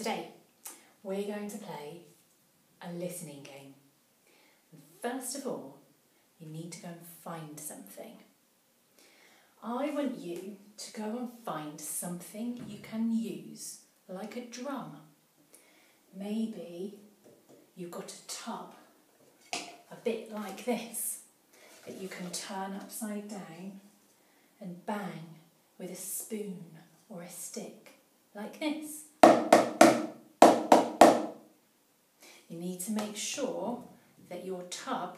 today we're going to play a listening game. First of all, you need to go and find something. I want you to go and find something you can use, like a drum. Maybe you've got a tub, a bit like this, that you can turn upside down and bang with a spoon or a stick, like this. You need to make sure that your tub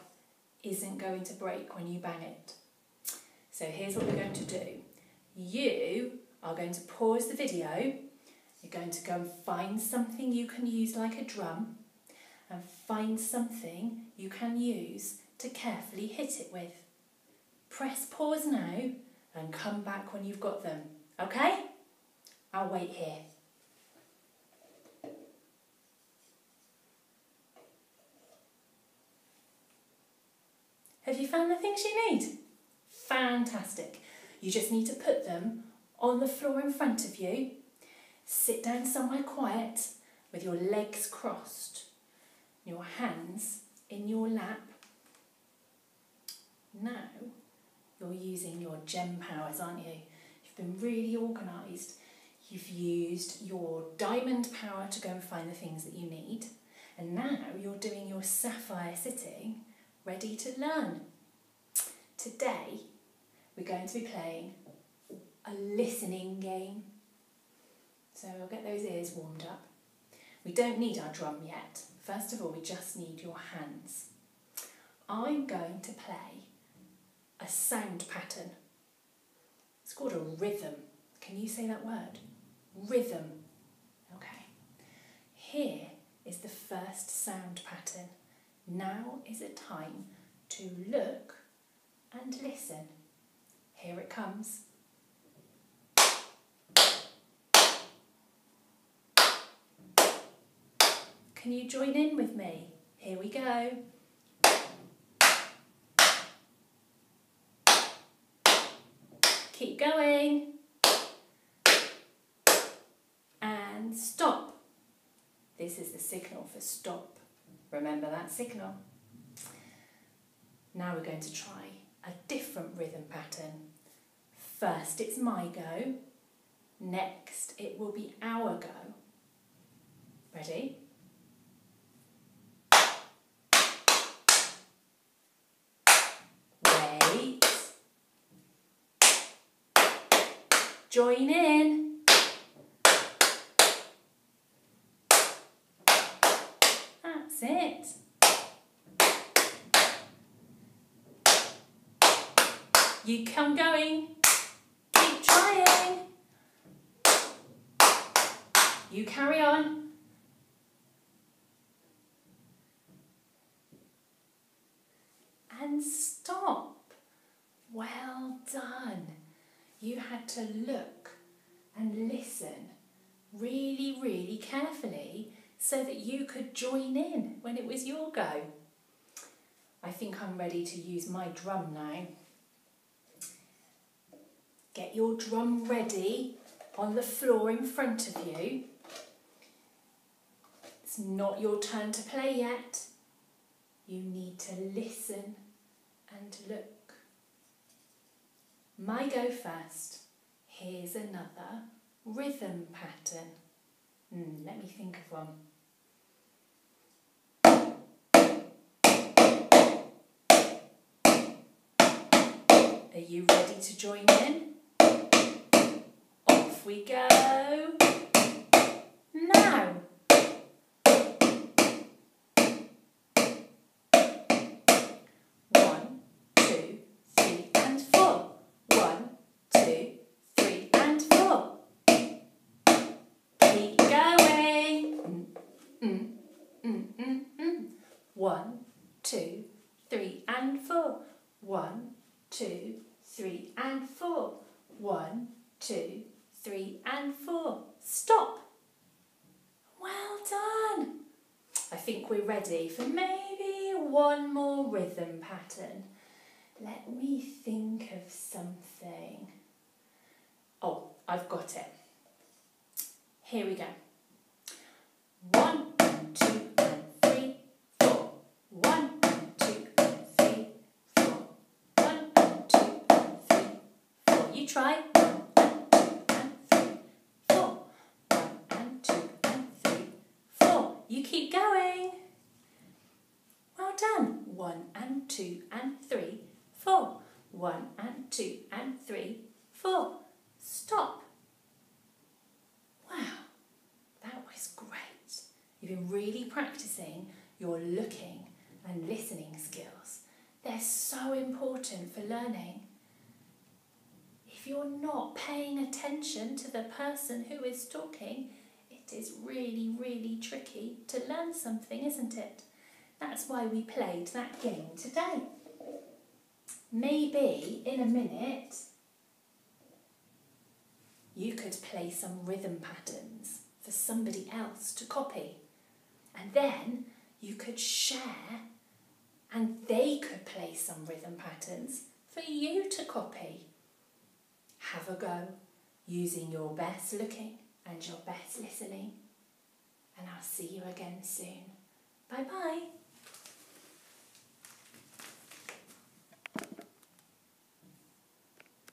isn't going to break when you bang it. So here's what we're going to do. You are going to pause the video. You're going to go and find something you can use like a drum and find something you can use to carefully hit it with. Press pause now and come back when you've got them, okay? I'll wait here. Have you found the things you need? Fantastic. You just need to put them on the floor in front of you. Sit down somewhere quiet with your legs crossed, your hands in your lap. Now you're using your gem powers, aren't you? You've been really organised. You've used your diamond power to go and find the things that you need. And now you're doing your sapphire sitting, ready to learn. Today, we're going to be playing a listening game. So we'll get those ears warmed up. We don't need our drum yet. First of all, we just need your hands. I'm going to play a sound pattern. It's called a rhythm. Can you say that word? Rhythm. Okay. Here is the first sound pattern. Now is a time to look and listen. Here it comes. Can you join in with me? Here we go. Keep going. And stop. This is the signal for stop. Remember that signal. Now we're going to try a different rhythm pattern. First it's my go. Next it will be our go. Ready? Wait. Join in. That's it. You come going. Keep trying. You carry on. And stop. Well done. You had to look and listen really, really carefully so that you could join in when it was your go. I think I'm ready to use my drum now. Get your drum ready on the floor in front of you. It's not your turn to play yet. You need to listen and look. My go first. Here's another rhythm pattern. Let me think of one. Are you ready to join in? Off we go. Now. One, two, three, and four. One, two, three, and four. Keep going. One, two, three, and four. One, two, three, and four. One, two, three, and four. Stop. Well done. I think we're ready for maybe one more rhythm pattern. Let me think of something. Oh, I've got it. Here we go. try. 1 and 2 and 3, 4. 1 and 2 and 3, 4. You keep going. Well done. 1 and 2 and 3, 4. 1 and 2 and 3, 4. Stop. Wow, that was great. You've been really practicing your looking and listening skills. They're so important for learning. If you're not paying attention to the person who is talking, it is really, really tricky to learn something, isn't it? That's why we played that game today. Maybe in a minute you could play some rhythm patterns for somebody else to copy. And then you could share and they could play some rhythm patterns for you to copy. Have a go using your best looking and your best listening. And I'll see you again soon. Bye bye.